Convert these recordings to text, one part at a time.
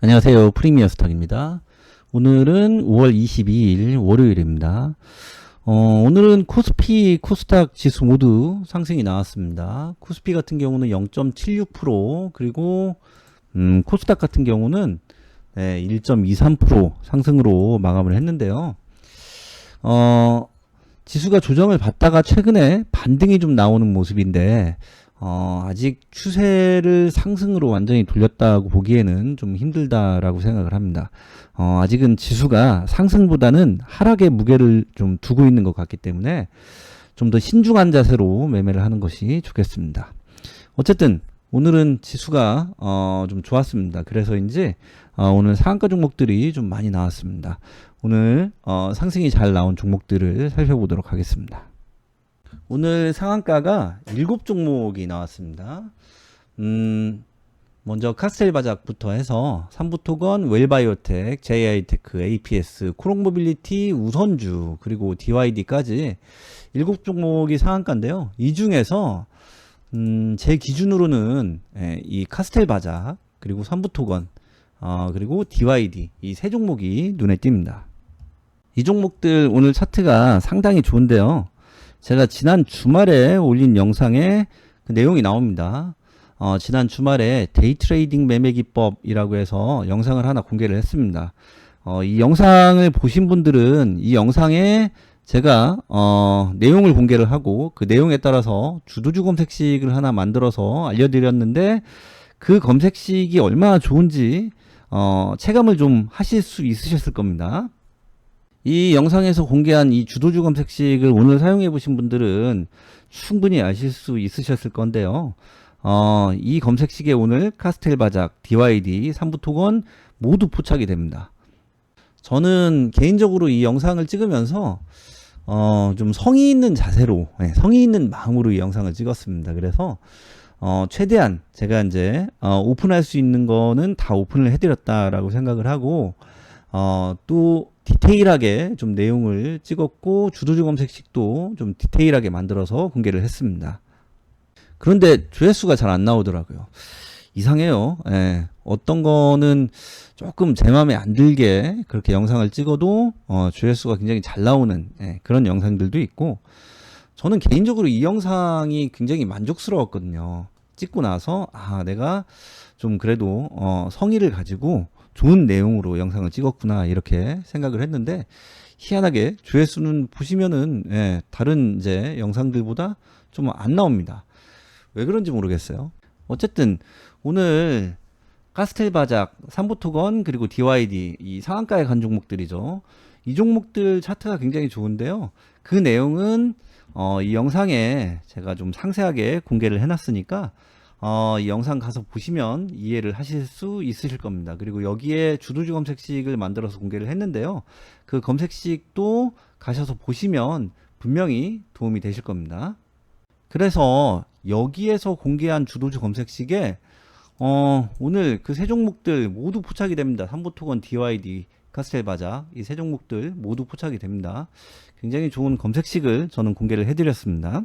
안녕하세요. 프리미어 스탁입니다. 오늘은 5월 22일 월요일입니다. 오늘은 코스피, 코스닥 지수 모두 상승이 나왔습니다. 코스피 같은 경우는 0.76%, 그리고 코스닥 같은 경우는 1.23% 상승으로 마감을 했는데요. 지수가 조정을 받다가 최근에 반등이 좀 나오는 모습인데 아직 추세를 상승으로 완전히 돌렸다고 보기에는 좀 힘들다라고 생각을 합니다. 아직은 지수가 상승보다는 하락의 무게를 좀 두고 있는 것 같기 때문에 좀 더 신중한 자세로 매매를 하는 것이 좋겠습니다. 어쨌든 오늘은 지수가 좀 좋았습니다. 그래서인지 오늘 상한가 종목들이 좀 많이 나왔습니다. 오늘 상승이 잘 나온 종목들을 살펴보도록 하겠습니다. 오늘 상한가가 7종목이 나왔습니다. 먼저 카스텔바작부터 해서 삼부토건, 웰바이오텍, JI테크, APS, 코롱모빌리티, 우선주, 그리고 DYD까지 7종목이 상한가인데요. 이 중에서 제 기준으로는 이 카스텔바작, 그리고 삼부토건, 그리고 DYD 이 세 종목이 눈에 띕니다. 이 종목들 오늘 차트가 상당히 좋은데요. 제가 지난 주말에 올린 영상에 그 내용이 나옵니다. 지난 주말에 데이트레이딩 매매 기법이라고 해서 영상을 하나 공개를 했습니다. 이 영상을 보신 분들은 이 영상에 제가 내용을 공개를 하고 그 내용에 따라서 주도주 검색식을 하나 만들어서 알려드렸는데 그 검색식이 얼마나 좋은지 체감을 좀 하실 수 있으셨을 겁니다. 이 영상에서 공개한 이 주도주 검색식을 오늘 사용해 보신 분들은 충분히 아실 수 있으셨을 건데요. 이 검색식에 오늘 카스텔바작, DYD, 삼부토건 모두 포착이 됩니다. 저는 개인적으로 이 영상을 찍으면서 좀 성의 있는 자세로, 성의 있는 마음으로 이 영상을 찍었습니다. 그래서 최대한 제가 이제 오픈할 수 있는 거는 다 오픈을 해드렸다라고 생각을 하고 또 디테일하게 좀 내용을 찍었고 주도주 검색식도 좀 디테일하게 만들어서 공개를 했습니다. 그런데 조회수가 잘 안 나오더라고요. 이상해요. 어떤 거는 조금 제 마음에 안 들게 그렇게 영상을 찍어도 조회수가 굉장히 잘 나오는 그런 영상들도 있고, 저는 개인적으로 이 영상이 굉장히 만족스러웠거든요. 찍고 나서 내가 좀 그래도 성의를 가지고 좋은 내용으로 영상을 찍었구나 이렇게 생각을 했는데, 희한하게 조회수는 보시면은 다른 이제 영상들보다 좀 안 나옵니다. 왜 그런지 모르겠어요. 어쨌든 오늘 카스텔바작, 삼부토건, 그리고 DYD 이 상한가에 간 종목들이죠. 이 종목들 차트가 굉장히 좋은데요. 그 내용은 이 영상에 제가 좀 상세하게 공개를 해놨으니까 이 영상 가서 보시면 이해를 하실 수 있으실 겁니다. 그리고 여기에 주도주 검색식을 만들어서 공개를 했는데요. 그 검색식도 가셔서 보시면 분명히 도움이 되실 겁니다. 그래서 여기에서 공개한 주도주 검색식에 오늘 그 세 종목들 모두 포착이 됩니다. 삼부토건, DYD, 카스텔바작 이 세 종목들 모두 포착이 됩니다. 굉장히 좋은 검색식을 저는 공개를 해드렸습니다.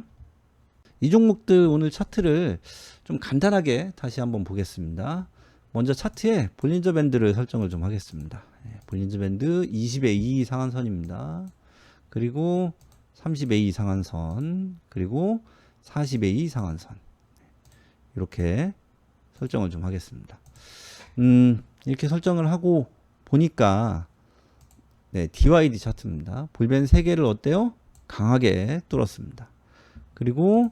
이 종목들 오늘 차트를 좀 간단하게 다시 한번 보겠습니다. 먼저 차트에 볼린저 밴드를 설정을 좀 하겠습니다. 볼린저 밴드 20의 2 상한선입니다. 그리고 30의 2 상한선, 그리고 40의 2 상한선, 이렇게 설정을 좀 하겠습니다. 이렇게 설정을 하고 보니까 DYD 차트입니다. 볼벤 3개를 어때요? 강하게 뚫었습니다. 그리고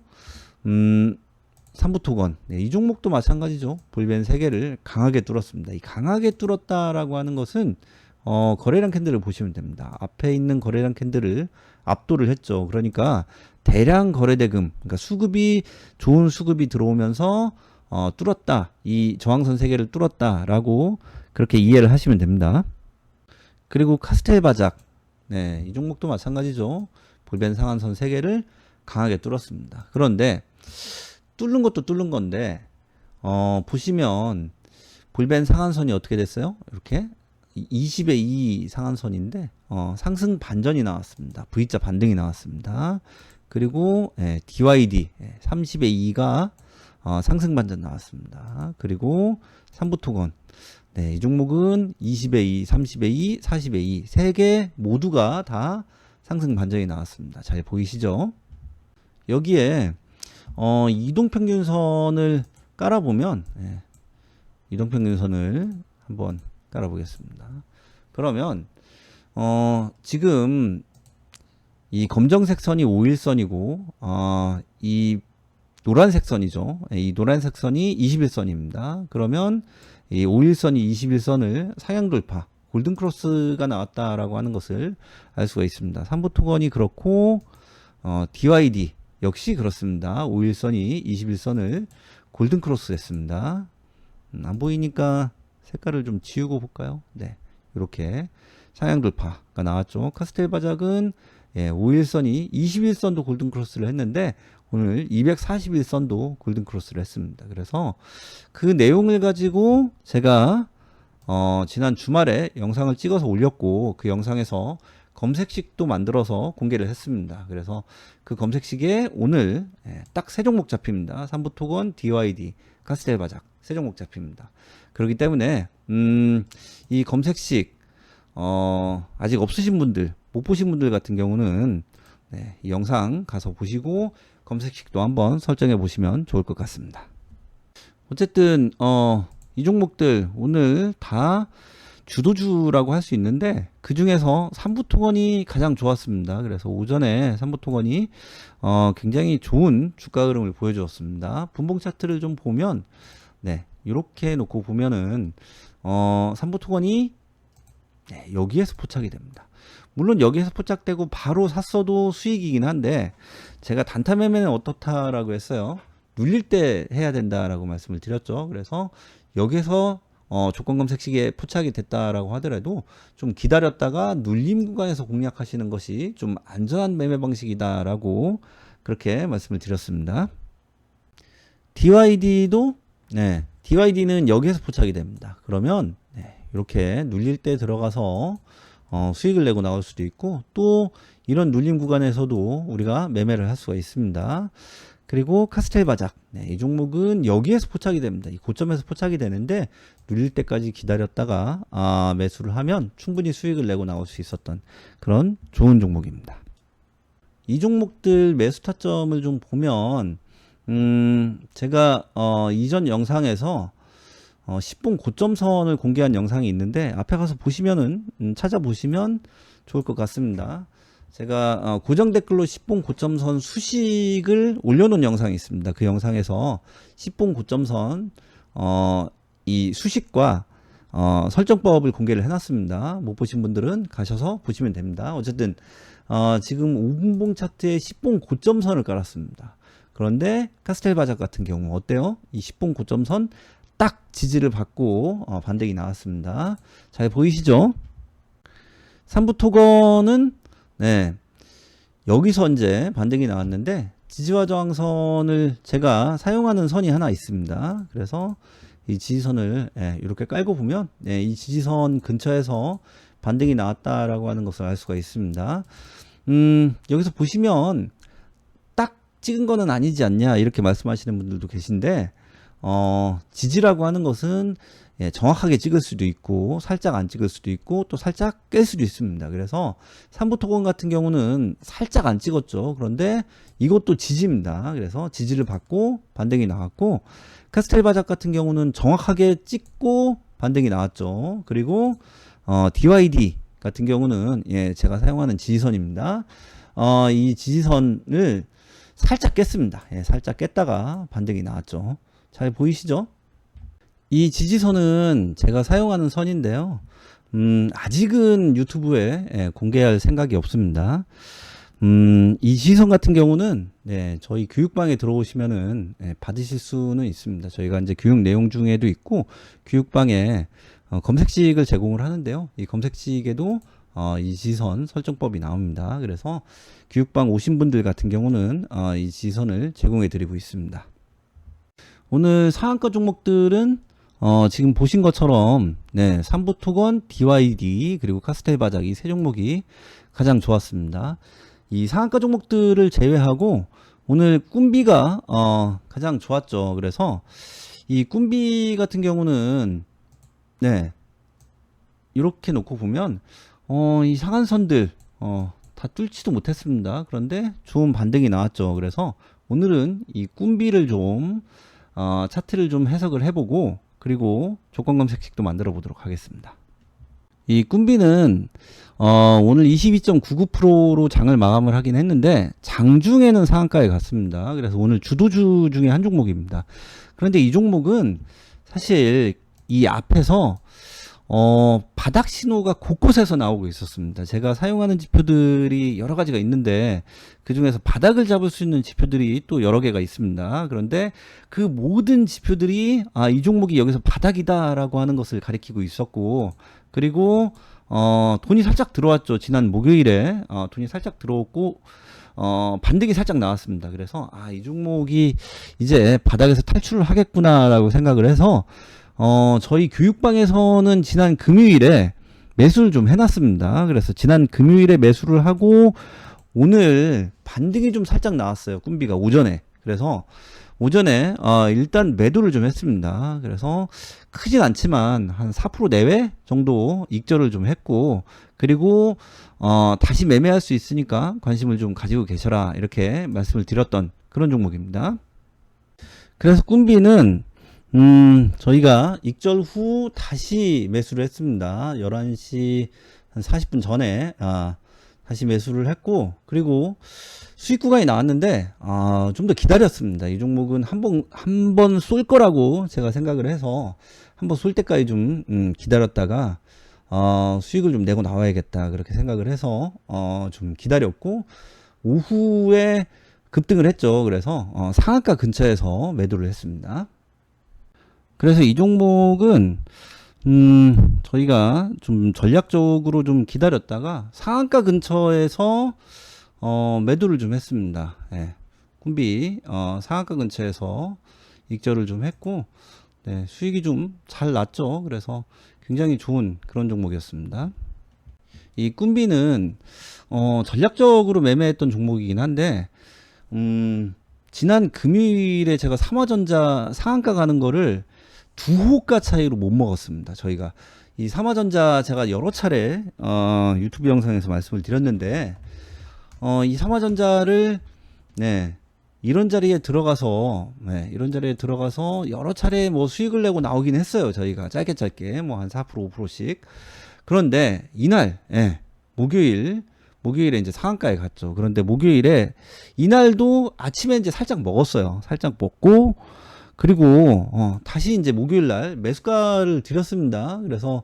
삼부토건, 이 종목도 마찬가지죠. 볼벤 3개를 강하게 뚫었습니다. 이 강하게 뚫었다라고 하는 것은 거래량 캔들을 보시면 됩니다. 앞에 있는 거래량 캔들을 압도를 했죠. 그러니까 대량 거래대금, 그러니까 수급이 좋은 수급이 들어오면서 뚫었다, 이 저항선 3개를 뚫었다라고 그렇게 이해를 하시면 됩니다. 그리고 카스텔바작, 이 종목도 마찬가지죠. 볼벤 상한선 3개를 강하게 뚫었습니다. 그런데 뚫는 것도 뚫는 건데 보시면 볼벤 상한선이 어떻게 됐어요? 이렇게 20의 2 상한선인데 상승 반전이 나왔습니다. V자 반등이 나왔습니다. 그리고 DYD 30의 2가 상승 반전 나왔습니다. 그리고 삼부토건, 네, 이 종목은 20에 2, 30에 2, 40에 2, 세 개 모두가 다 상승 반전이 나왔습니다. 잘 보이시죠? 여기에 이동평균선을 깔아보면, 네, 이동평균선을 한번 깔아보겠습니다. 그러면 지금 이 검정색 선이 5일선이고 이 노란색 선이죠. 이 노란색 선이 21선입니다. 그러면 이 5일선이 21선을 상향 돌파, 골든 크로스가 나왔다라고 하는 것을 알 수가 있습니다. 삼부토건이 그렇고 DYD 역시 그렇습니다. 5일선이 21선을 골든 크로스 했습니다. 안 보이니까 색깔을 좀 지우고 볼까요? 네, 이렇게 상향 돌파가 나왔죠. 카스텔 바작은 5일선이 21선도 골든 크로스를 했는데 오늘 241선도 골든 크로스를 했습니다. 그래서 그 내용을 가지고 제가 지난 주말에 영상을 찍어서 올렸고 그 영상에서 검색식도 만들어서 공개를 했습니다. 그래서 그 검색식에 오늘 딱 세 종목 잡힙니다. 삼부토건, DYD, 카스텔 바작 세 종목 잡힙니다. 그렇기 때문에 이 검색식 아직 없으신 분들, 못 보신 분들 같은 경우는 이 영상 가서 보시고 검색식도 한번 설정해 보시면 좋을 것 같습니다. 어쨌든 이 종목들 오늘 다 주도주라고 할 수 있는데 그 중에서 삼부토건이 가장 좋았습니다. 그래서 오전에 삼부토건이 굉장히 좋은 주가 흐름을 보여주었습니다. 분봉 차트를 좀 보면 이렇게 놓고 보면은 삼부토건이 여기에서 포착이 됩니다. 물론 여기에서 포착되고 바로 샀어도 수익이긴 한데 제가 단타 매매는 어떻다라고 했어요. 눌릴 때 해야 된다라고 말씀을 드렸죠. 그래서 여기서 조건 검색식에 포착이 됐다라고 하더라도 좀 기다렸다가 눌림 구간에서 공략하시는 것이 좀 안전한 매매 방식이다라고 그렇게 말씀을 드렸습니다. DYD도 DYD는 여기에서 포착이 됩니다. 그러면 이렇게 눌릴 때 들어가서 수익을 내고 나올 수도 있고 또 이런 눌림 구간에서도 우리가 매매를 할 수가 있습니다. 그리고 카스텔 바작, 이 종목은 여기에서 포착이 됩니다. 이 고점에서 포착이 되는데 눌릴 때까지 기다렸다가 매수를 하면 충분히 수익을 내고 나올 수 있었던 그런 좋은 종목입니다. 이 종목들 매수 타점을 좀 보면 제가 이전 영상에서 10분 고점선을 공개한 영상이 있는데 앞에 가서 보시면은 찾아보시면 좋을 것 같습니다. 제가 고정 댓글로 10분 고점선 수식을 올려놓은 영상이 있습니다. 그 영상에서 10분 고점선 이 수식과 설정법을 공개를 해놨습니다. 못 보신 분들은 가셔서 보시면 됩니다. 어쨌든 지금 5분봉 차트에 10분 고점선을 깔았습니다. 그런데 카스텔 바작 같은 경우 어때요? 이 10분 고점선 딱 지지를 받고 반등이 나왔습니다. 잘 보이시죠? 삼부토건은 여기서 이제 반등이 나왔는데 지지와 저항선을 제가 사용하는 선이 하나 있습니다. 그래서 이 지지선을 이렇게 깔고 보면 이 지지선 근처에서 반등이 나왔다라고 하는 것을 알 수가 있습니다. 여기서 보시면 딱 찍은 거는 아니지 않냐 이렇게 말씀하시는 분들도 계신데 지지라고 하는 것은 정확하게 찍을 수도 있고 살짝 안 찍을 수도 있고 또 살짝 깰 수도 있습니다. 그래서 삼부토건 같은 경우는 살짝 안 찍었죠. 그런데 이것도 지지입니다. 그래서 지지를 받고 반등이 나왔고 카스텔 바작 같은 경우는 정확하게 찍고 반등이 나왔죠. 그리고 DYD 같은 경우는 제가 사용하는 지지선입니다. 이 지지선을 살짝 깼습니다. 살짝 깼다가 반등이 나왔죠. 잘 보이시죠? 이 지지선은 제가 사용하는 선인데요. 아직은 유튜브에 공개할 생각이 없습니다. 이 지지선 같은 경우는 저희 교육방에 들어오시면은 받으실 수는 있습니다. 저희가 이제 교육 내용 중에도 있고 교육방에 검색식을 제공을 하는데요. 이 검색식에도 이 지지선 설정법이 나옵니다. 그래서 교육방 오신 분들 같은 경우는 이 지지선을 제공해 드리고 있습니다. 오늘 상한가 종목들은 지금 보신 것처럼 삼부토건, DYD 그리고 카스텔 바작 이 세 종목이 가장 좋았습니다. 이 상한가 종목들을 제외하고 오늘 꿈비가 가장 좋았죠. 그래서 이 꿈비 같은 경우는 네, 이렇게 놓고 보면 이 상한선들 다 뚫지도 못했습니다. 그런데 좋은 반등이 나왔죠. 그래서 오늘은 이 꿈비를 좀 차트를 좀 해석을 해보고 그리고 조건 검색식도 만들어 보도록 하겠습니다. 이 꿈비는 오늘 22.99%로 장을 마감을 하긴 했는데 장중에는 상한가에 갔습니다. 그래서 오늘 주도주 중에 한 종목입니다. 그런데 이 종목은 사실 이 앞에서 바닥 신호가 곳곳에서 나오고 있었습니다. 제가 사용하는 지표들이 여러 가지가 있는데 그 중에서 바닥을 잡을 수 있는 지표들이 또 여러 개가 있습니다. 그런데 그 모든 지표들이 이 종목이 여기서 바닥이다라고 하는 것을 가리키고 있었고, 그리고 돈이 살짝 들어왔죠. 지난 목요일에 돈이 살짝 들어왔고 반등이 살짝 나왔습니다. 그래서 이 종목이 이제 바닥에서 탈출을 하겠구나라고 생각을 해서 저희 교육방에서는 지난 금요일에 매수를 좀 해놨습니다. 그래서 지난 금요일에 매수를 하고 오늘 반등이 좀 살짝 나왔어요. 꿈비가 오전에. 그래서 오전에 일단 매도를 좀 했습니다. 그래서 크진 않지만 한 4% 내외 정도 익절을 좀 했고, 그리고 다시 매매할 수 있으니까 관심을 좀 가지고 계셔라 이렇게 말씀을 드렸던 그런 종목입니다. 그래서 꿈비는 저희가 익절 후 다시 매수를 했습니다. 11시 한 40분 전에 다시 매수를 했고, 그리고 수익 구간이 나왔는데 좀 더 기다렸습니다. 이 종목은 한번 쏠 거라고 제가 생각을 해서 한번 쏠 때까지 좀 기다렸다가 수익을 좀 내고 나와야겠다 그렇게 생각을 해서 좀 기다렸고, 오후에 급등을 했죠. 그래서 상한가 근처에서 매도를 했습니다. 그래서 이 종목은 저희가 좀 전략적으로 좀 기다렸다가 상한가 근처에서 매도를 좀 했습니다. 예. 꿈비 상한가 근처에서 익절을 좀 했고, 네, 수익이 좀 잘 났죠. 그래서 굉장히 좋은 그런 종목이었습니다. 이 꿈비는 전략적으로 매매했던 종목이긴 한데 지난 금요일에 제가 삼화전자 상한가 가는 거를 두 호가 차이로 못 먹었습니다. 저희가 이 삼화전자 제가 여러 차례 유튜브 영상에서 말씀을 드렸는데 이 삼화전자를 이런 자리에 들어가서 여러 차례 뭐 수익을 내고 나오긴 했어요. 저희가 짧게 뭐 한 4% 5%씩. 그런데 이날 목요일에 이제 상한가에 갔죠. 그런데 목요일에 이날도 아침에 이제 살짝 먹었어요. 살짝 먹고, 그리고 다시 이제 목요일 날 매수가를 드렸습니다. 그래서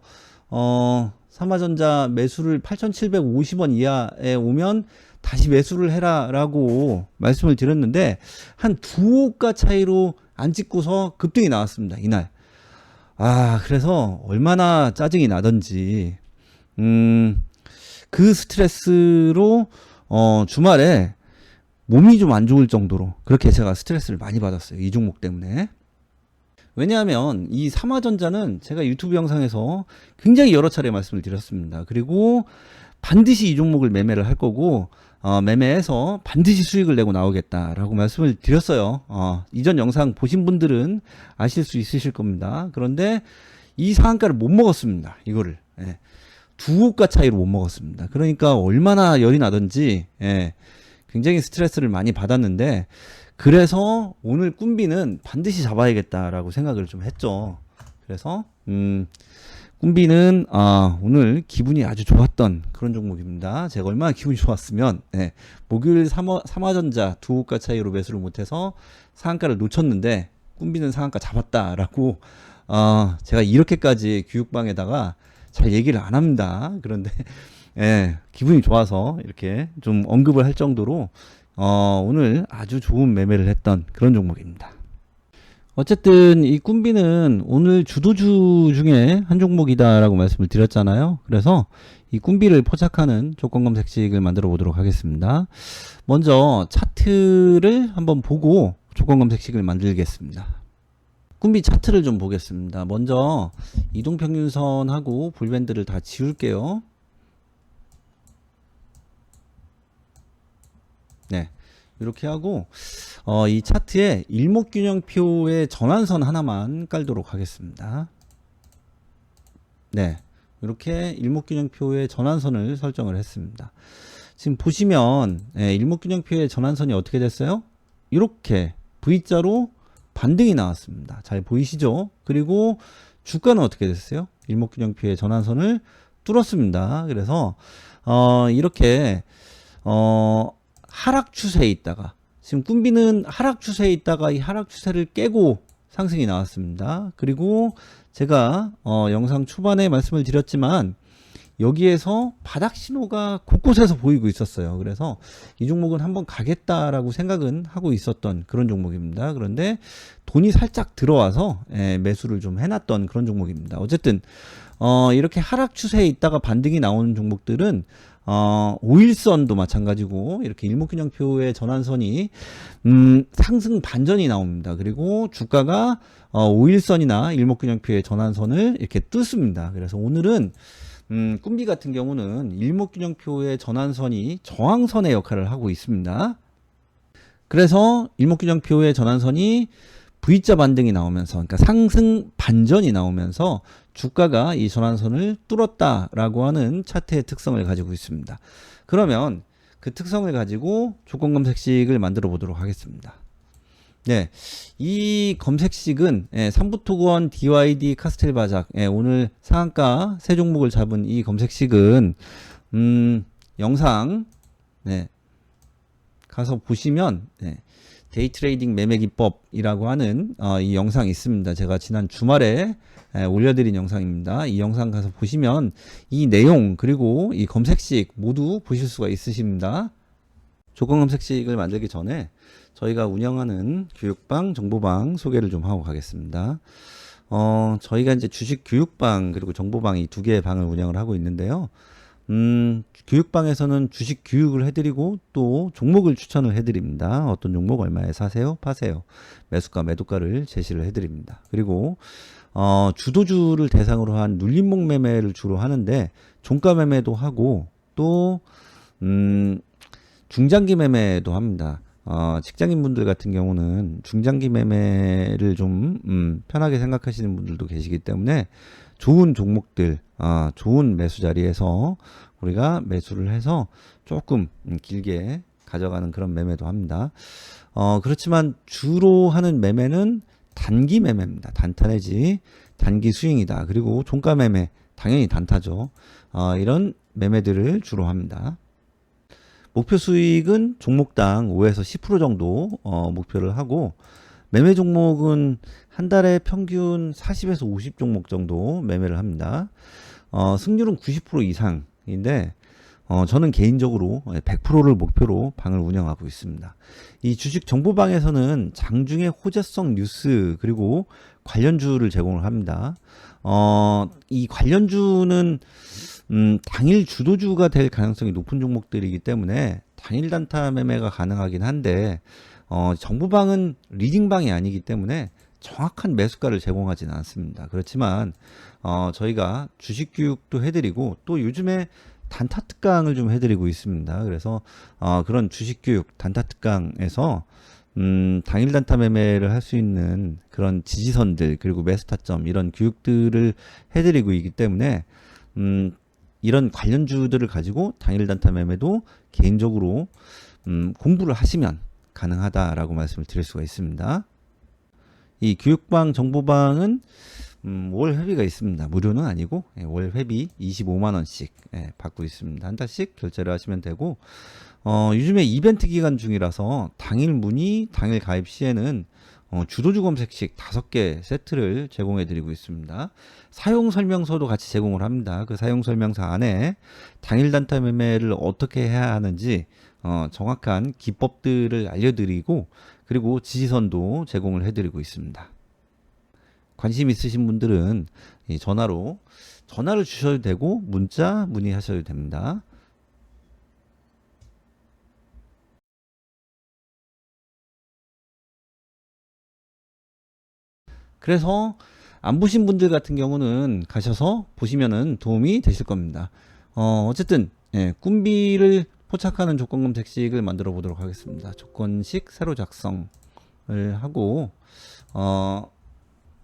삼화전자 매수를 8,750원 이하에 오면 다시 매수를 해라라고 말씀을 드렸는데 한 두 호가 차이로 안 찍고서 급등이 나왔습니다. 이날. 그래서 얼마나 짜증이 나던지 그 스트레스로 주말에 몸이 좀 안 좋을 정도로 그렇게 제가 스트레스를 많이 받았어요. 이 종목 때문에. 왜냐하면 이 삼화전자는 제가 유튜브 영상에서 굉장히 여러 차례 말씀을 드렸습니다. 그리고 반드시 이 종목을 매매를 할 거고 매매해서 반드시 수익을 내고 나오겠다라고 말씀을 드렸어요. 이전 영상 보신 분들은 아실 수 있으실 겁니다. 그런데 이 상한가를 못 먹었습니다. 이거를 두 호가 차이로 못 먹었습니다. 그러니까 얼마나 열이 나던지 굉장히 스트레스를 많이 받았는데, 그래서 오늘 꿈비는 반드시 잡아야겠다라고 생각을 좀 했죠. 그래서 꿈비는 오늘 기분이 아주 좋았던 그런 종목입니다. 제가 얼마나 기분이 좋았으면 목요일 삼화전자 두 호가 차이로 매수를 못해서 상한가를 놓쳤는데 꿈비는 상한가 잡았다라고 제가 이렇게까지 교육방에다가 잘 얘기를 안 합니다. 그런데 기분이 좋아서 이렇게 좀 언급을 할 정도로 오늘 아주 좋은 매매를 했던 그런 종목입니다. 어쨌든 이 꿈비는 오늘 주도주 중에 한 종목이다라고 말씀을 드렸잖아요. 그래서 이 꿈비를 포착하는 조건 검색식을 만들어 보도록 하겠습니다. 먼저 차트를 한번 보고 조건 검색식을 만들겠습니다. 꿈비 차트를 좀 보겠습니다. 먼저 이동평균선하고 볼밴드를 다 지울게요. 이렇게 하고 이 차트에 일목균형표의 전환선 하나만 깔도록 하겠습니다. 네, 이렇게 일목균형표의 전환선을 설정을 했습니다. 지금 보시면 일목균형표의 전환선이 어떻게 됐어요? 이렇게 V자로 반등이 나왔습니다. 잘 보이시죠? 그리고 주가는 어떻게 됐어요? 일목균형표의 전환선을 뚫었습니다. 그래서 이렇게 하락 추세에 있다가, 지금 꿈비는 하락 추세에 있다가 이 하락 추세를 깨고 상승이 나왔습니다. 그리고 제가 영상 초반에 말씀을 드렸지만 여기에서 바닥 신호가 곳곳에서 보이고 있었어요. 그래서 이 종목은 한번 가겠다라고 생각은 하고 있었던 그런 종목입니다. 그런데 돈이 살짝 들어와서 매수를 좀 해놨던 그런 종목입니다. 어쨌든 이렇게 하락 추세에 있다가 반등이 나오는 종목들은 5일선도 마찬가지고 이렇게 일목균형표의 전환선이 상승 반전이 나옵니다. 그리고 주가가 5일선이나 일목균형표의 전환선을 이렇게 뚫습니다. 그래서 오늘은 꿈비 같은 경우는 일목균형표의 전환선이 저항선의 역할을 하고 있습니다. 그래서 일목균형표의 전환선이 V자 반등이 나오면서, 그러니까 상승 반전이 나오면서 주가가 이 전환선을 뚫었다라고 하는 차트의 특성을 가지고 있습니다. 그러면 그 특성을 가지고 조건 검색식을 만들어 보도록 하겠습니다. 네, 이 검색식은 삼부토건, DYD, 카스텔 바작, 오늘 상한가 세 종목을 잡은 이 검색식은 영상 가서 보시면 데이트레이딩 매매 기법이라고 하는 이 영상이 있습니다. 제가 지난 주말에 올려드린 영상입니다. 이 영상 가서 보시면 이 내용 그리고 이 검색식 모두 보실 수가 있으십니다. 조건 검색식을 만들기 전에 저희가 운영하는 교육방, 정보방 소개를 좀 하고 가겠습니다. 저희가 이제 주식 교육방 그리고 정보방 이 두 개의 방을 운영을 하고 있는데요. 교육방에서는 주식 교육을 해드리고 또 종목을 추천을 해드립니다. 어떤 종목 얼마에 사세요, 파세요, 매수가, 매도가를 제시를 해드립니다. 그리고 주도주를 대상으로 한 눌림목 매매를 주로 하는데 종가 매매도 하고 또 중장기 매매도 합니다. 직장인분들 같은 경우는 중장기 매매를 좀 편하게 생각하시는 분들도 계시기 때문에 좋은 종목들, 좋은 매수 자리에서 우리가 매수를 해서 조금 길게 가져가는 그런 매매도 합니다. 그렇지만 주로 하는 매매는 단기 매매입니다. 단타 내지 단기 스윙이다. 그리고 종가 매매, 당연히 단타죠. 이런 매매들을 주로 합니다. 목표 수익은 종목당 5에서 10% 정도 목표를 하고, 매매 종목은 한 달에 평균 40에서 50 종목 정도 매매를 합니다. 승률은 90% 이상인데 저는 개인적으로 100%를 목표로 방을 운영하고 있습니다. 이 주식 정보방에서는 장중에 호재성 뉴스 그리고 관련주를 제공을 합니다. 이 관련주는 당일 주도주가 될 가능성이 높은 종목들이기 때문에 당일 단타 매매가 가능하긴 한데 정보방은 리딩방이 아니기 때문에 정확한 매수가를 제공하지는 않습니다. 그렇지만 저희가 주식 교육도 해드리고 또 요즘에 단타 특강을 좀 해드리고 있습니다. 그래서 그런 주식 교육 단타 특강에서 당일 단타 매매를 할 수 있는 그런 지지선들 그리고 매수 타점 이런 교육들을 해드리고 있기 때문에 이런 관련주들을 가지고 당일 단타 매매도 개인적으로 공부를 하시면 가능하다라고 말씀을 드릴 수가 있습니다. 이 교육방 정보방은 월 회비가 있습니다. 무료는 아니고 월 회비 25만원씩 받고 있습니다. 한 달씩 결제를 하시면 되고, 요즘에 이벤트 기간 중이라서 당일 문의, 당일 가입 시에는 주도주 검색식 5개 세트를 제공해 드리고 있습니다. 사용 설명서도 같이 제공을 합니다. 그 사용 설명서 안에 당일 단타 매매를 어떻게 해야 하는지 정확한 기법들을 알려드리고, 그리고 지지선도 제공을 해드리고 있습니다. 관심 있으신 분들은 전화를 주셔도 되고 문자 문의하셔도 됩니다. 그래서 안 보신 분들 같은 경우는 가셔서 보시면은 도움이 되실 겁니다. 어쨌든 꿈비를 포착하는 조건 검색식을 만들어 보도록 하겠습니다. 조건식 새로 작성을 하고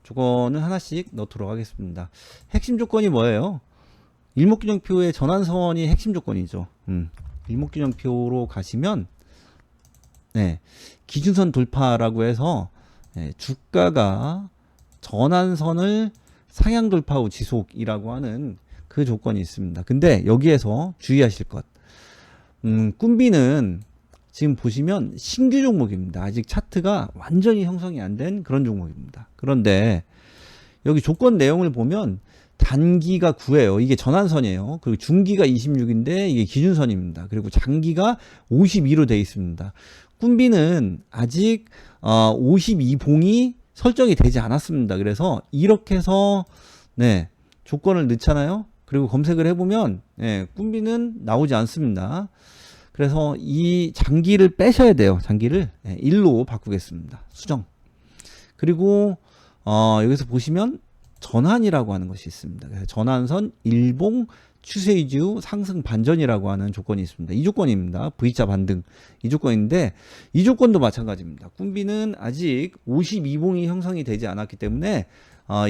조건을 하나씩 넣도록 하겠습니다. 핵심 조건이 뭐예요? 일목균형표의 전환선이 핵심 조건이죠. 일목균형표로 가시면 기준선 돌파라고 해서 주가가 전환선을 상향 돌파 후 지속이라고 하는 그 조건이 있습니다. 근데 여기에서 주의하실 것, 꿈비는 지금 보시면 신규 종목입니다. 아직 차트가 완전히 형성이 안 된 그런 종목입니다. 그런데 여기 조건 내용을 보면 단기가 9예요. 이게 전환선이에요. 그리고 중기가 26인데 이게 기준선입니다. 그리고 장기가 52로 되어 있습니다. 꿈비는 아직 52봉이 설정이 되지 않았습니다. 그래서 이렇게 해서 조건을 넣잖아요. 그리고 검색을 해보면 꿈비는 나오지 않습니다. 그래서 이 장기를 빼셔야 돼요. 장기를 1로 바꾸겠습니다. 수정. 그리고 여기서 보시면 전환이라고 하는 것이 있습니다. 그래서 전환선 일봉 추세이주 상승 반전이라고 하는 조건이 있습니다. 이 조건입니다. V자 반등 이 조건인데 이 조건도 마찬가지입니다. 꿈비는 아직 52봉이 형성이 되지 않았기 때문에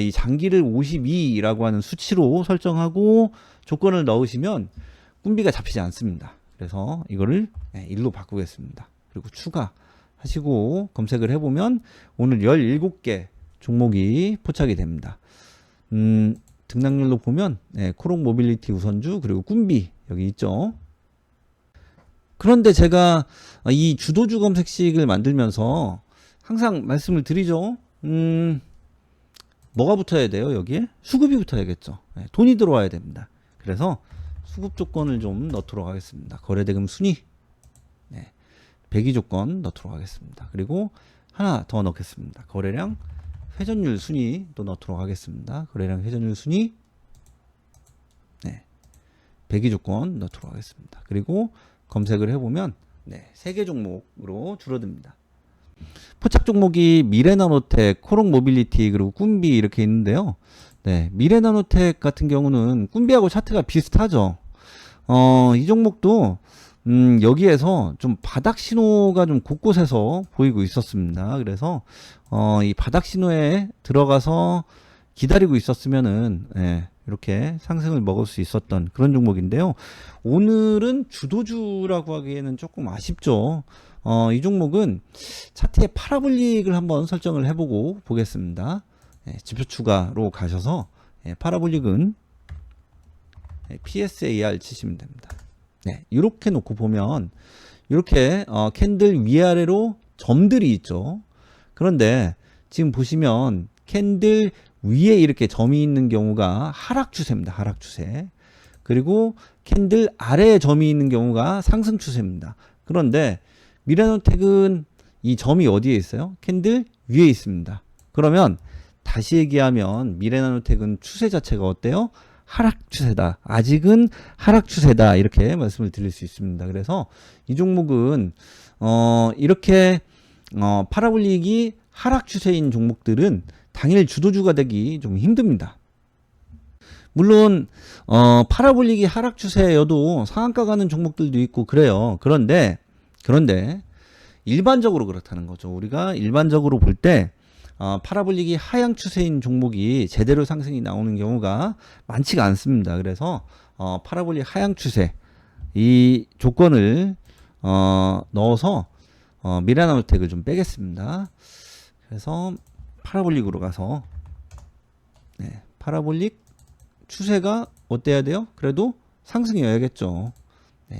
이 장기를 52라고 하는 수치로 설정하고 조건을 넣으시면 꿈비가 잡히지 않습니다. 그래서 이거를 1로 바꾸겠습니다. 그리고 추가하시고 검색을 해보면 오늘 17개 종목이 포착이 됩니다. 등락률로 보면 코롱 모빌리티 우선주 그리고 꿈비 여기 있죠. 그런데 제가 이 주도주 검색식을 만들면서 항상 말씀을 드리죠. 뭐가 붙어야 돼요? 여기에 수급이 붙어야겠죠. 돈이 들어와야 됩니다. 그래서 수급 조건을 좀 넣도록 하겠습니다. 거래대금 순위 배기 조건 넣도록 하겠습니다. 그리고 하나 더 넣겠습니다. 거래량 회전율 순위도 넣도록 하겠습니다. 거래량 회전율 순위 배기 조건 넣도록 하겠습니다. 그리고 검색을 해보면 3개 종목으로 줄어듭니다. 포착 종목이 미래나노텍, 코롱 모빌리티 그리고 꿈비 이렇게 있는데요. 미래나노텍 같은 경우는 꿈비하고 차트가 비슷하죠. 이 종목도 여기에서 좀 바닥 신호가 좀 곳곳에서 보이고 있었습니다. 그래서 이 바닥 신호에 들어가서 기다리고 있었으면은 이렇게 상승을 먹을 수 있었던 그런 종목인데요. 오늘은 주도주라고 하기에는 조금 아쉽죠. 이 종목은 차트의 파라볼릭을 한번 설정을 해보고 보겠습니다. 지표 추가로 가셔서 파라볼릭은 PSAR 치시면 됩니다. 이렇게 놓고 보면 이렇게 캔들 위아래로 점들이 있죠. 그런데 지금 보시면 캔들 위에 이렇게 점이 있는 경우가 하락 추세입니다. 하락 추세. 그리고 캔들 아래에 점이 있는 경우가 상승 추세입니다. 그런데 미래노텍은 이 점이 어디에 있어요? 캔들 위에 있습니다. 그러면 다시 얘기하면 미래나노텍은 추세 자체가 어때요? 하락 추세다. 아직은 하락 추세다. 이렇게 말씀을 드릴 수 있습니다. 그래서 이 종목은 이렇게 파라볼릭이 하락 추세인 종목들은 당일 주도주가 되기 좀 힘듭니다. 물론 파라볼릭이 하락 추세여도 상한가 가는 종목들도 있고 그래요. 그런데 일반적으로 그렇다는 거죠. 우리가 일반적으로 볼 때 파라볼릭이 하향 추세인 종목이 제대로 상승이 나오는 경우가 많지가 않습니다. 그래서 파라볼릭 하향 추세 이 조건을 넣어서 미래나노텍을 좀 빼겠습니다. 그래서 파라볼릭으로 가서 파라볼릭 추세가 어때야 돼요? 그래도 상승이어야겠죠.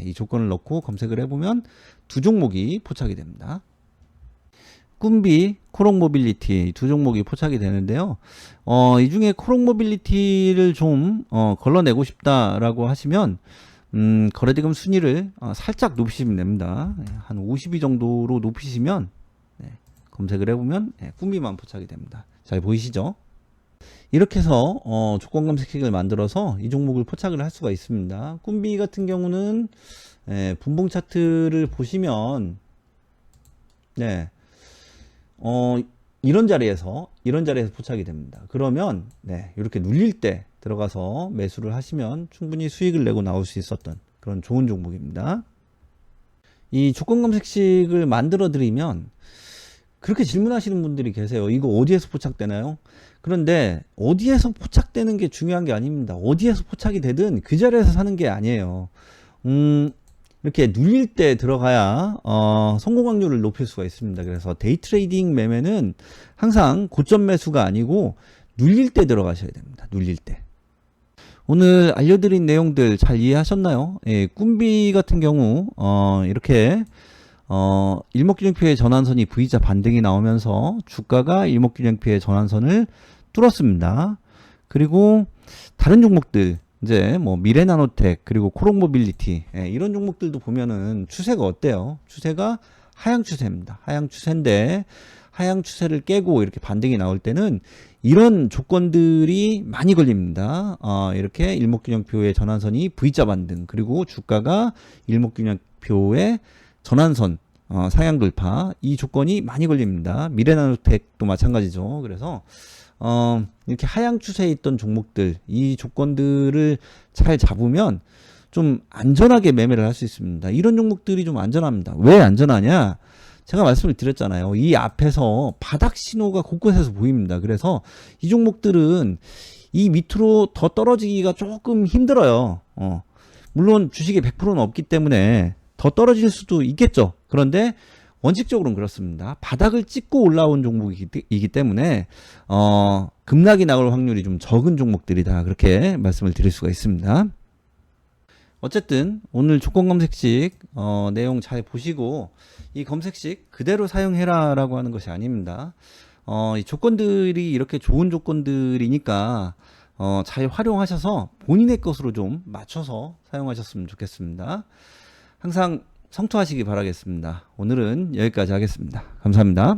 이 조건을 넣고 검색을 해보면 두 종목이 포착이 됩니다. 꿈비, 코롱 모빌리티 두 종목이 포착이 되는데요. 이 중에 코롱 모빌리티를 좀 걸러내고 싶다라고 하시면 거래대금 순위를 살짝 높이시면 됩니다. 한 52 정도로 높이시면 검색을 해보면 꿈비만 포착이 됩니다. 잘 보이시죠? 이렇게 해서 조건 검색식을 만들어서 이 종목을 포착을 할 수가 있습니다. 꿈비 같은 경우는 분봉 차트를 보시면 이런 자리에서 포착이 됩니다. 그러면 이렇게 눌릴 때 들어가서 매수를 하시면 충분히 수익을 내고 나올 수 있었던 그런 좋은 종목입니다. 이 조건 검색식을 만들어 드리면 그렇게 질문하시는 분들이 계세요. 이거 어디에서 포착되나요? 그런데 어디에서 포착되는 게 중요한 게 아닙니다. 어디에서 포착이 되든 그 자리에서 사는 게 아니에요. 이렇게 눌릴 때 들어가야 성공 확률을 높일 수가 있습니다. 그래서 데이 트레이딩 매매는 항상 고점 매수가 아니고 눌릴 때 들어가셔야 됩니다. 눌릴 때. 오늘 알려드린 내용들 잘 이해하셨나요? 예, 꿈비 같은 경우 이렇게 일목균형표의 전환선이 V자 반등이 나오면서 주가가 일목균형표의 전환선을 뚫었습니다. 그리고 다른 종목들 이제 뭐 미래나노텍 그리고 코롱모빌리티 이런 종목들도 보면은 추세가 어때요? 추세가 하향 추세입니다. 하향 추세인데 하향 추세를 깨고 이렇게 반등이 나올 때는 이런 조건들이 많이 걸립니다. 이렇게 일목균형표의 전환선이 V자 반등 그리고 주가가 일목균형표의 전환선 상향 돌파 이 조건이 많이 걸립니다. 미래나노텍도 마찬가지죠. 그래서 이렇게 하향 추세에 있던 종목들 이 조건들을 잘 잡으면 좀 안전하게 매매를 할 수 있습니다. 이런 종목들이 좀 안전합니다. 왜 안전하냐? 제가 말씀을 드렸잖아요. 이 앞에서 바닥 신호가 곳곳에서 보입니다. 그래서 이 종목들은 이 밑으로 더 떨어지기가 조금 힘들어요. 물론 주식의 100%는 없기 때문에 더 떨어질 수도 있겠죠. 그런데 원칙적으로는 그렇습니다. 바닥을 찍고 올라온 종목이기 때문에 급락이 나올 확률이 좀 적은 종목들이다. 그렇게 말씀을 드릴 수가 있습니다. 어쨌든 오늘 조건 검색식 내용 잘 보시고 이 검색식 그대로 사용해라 라고 하는 것이 아닙니다. 이 조건들이 이렇게 좋은 조건들이니까 잘 활용하셔서 본인의 것으로 좀 맞춰서 사용하셨으면 좋겠습니다. 항상 성투하시기 바라겠습니다. 오늘은 여기까지 하겠습니다. 감사합니다.